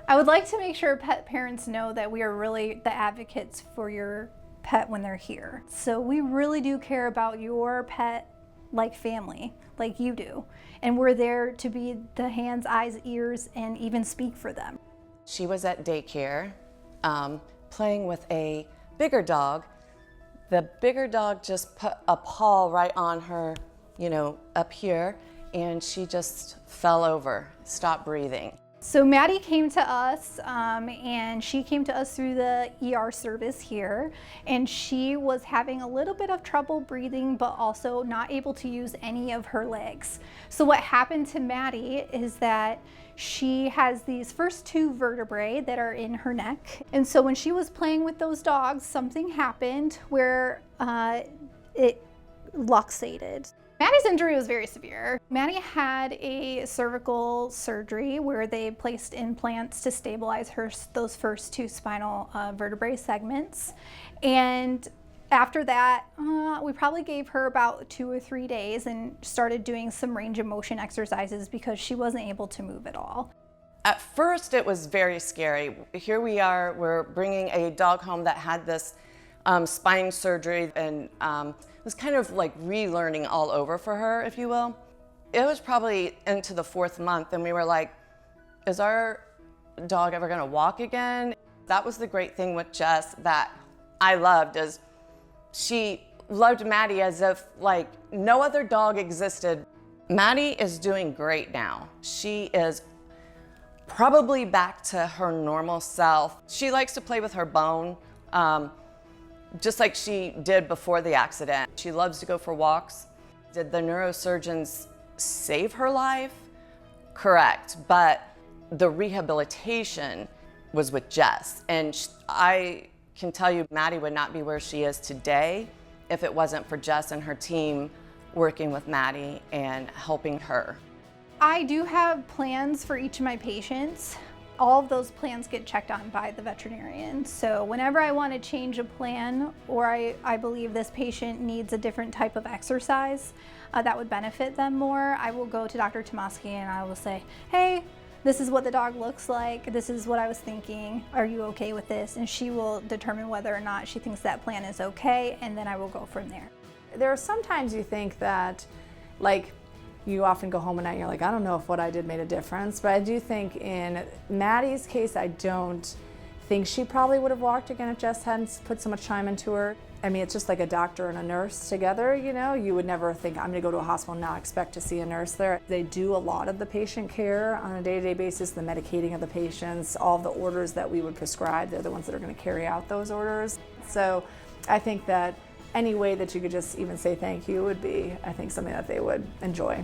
I would like to make sure pet parents know that we are really the advocates for your pet when they're here. So we really do care about your pet like family, like you do. And we're there to be the hands, eyes, ears, and even speak for them. She was at daycare playing with a bigger dog. The bigger dog just put a paw right on her, up here, and she just fell over, stopped breathing. So Maddie came to us, and she came to us through the ER service here, and she was having a little bit of trouble breathing, but also not able to use any of her legs. So what happened to Maddie is that she has these first two vertebrae that are in her neck. And so when she was playing with those dogs, something happened where it luxated. Maddie's injury was very severe. Maddie had a cervical surgery where they placed implants to stabilize those first two spinal vertebrae segments. And after that, we probably gave her about 2 or 3 days and started doing some range of motion exercises because she wasn't able to move at all. At first, it was very scary. Here we are, we're bringing a dog home that had this spine surgery, and it was kind of like relearning all over for her, if you will. It was probably into the 4th month, and we were like, is our dog ever gonna walk again? That was the great thing with Jess that I loved, is she loved Maddie as if like no other dog existed. Maddie is doing great now. She is probably back to her normal self. She likes to play with her bone, just like she did before the accident. She loves to go for walks. Did the neurosurgeons save her life? Correct, but the rehabilitation was with Jess. And I can tell you, Maddie would not be where she is today if it wasn't for Jess and her team working with Maddie and helping her. I do have plans for each of my patients. All of those plans get checked on by the veterinarian. So whenever I want to change a plan, or I believe this patient needs a different type of exercise that would benefit them more, I will go to Dr. Tomaski and I will say, hey, this is what the dog looks like. This is what I was thinking. Are you okay with this? And she will determine whether or not she thinks that plan is okay, and then I will go from there. There are sometimes you think that, like, you often go home at night and you're like, I don't know if what I did made a difference. But I do think in Maddie's case, I don't think she probably would have walked again if Jess hadn't put so much time into her. I mean, it's just like a doctor and a nurse together, You would never think, I'm gonna go to a hospital and not expect to see a nurse there. They do a lot of the patient care on a day-to-day basis, the medicating of the patients, all the orders that we would prescribe, they're the ones that are gonna carry out those orders. So I think that any way that you could just even say thank you would be, I think, something that they would enjoy.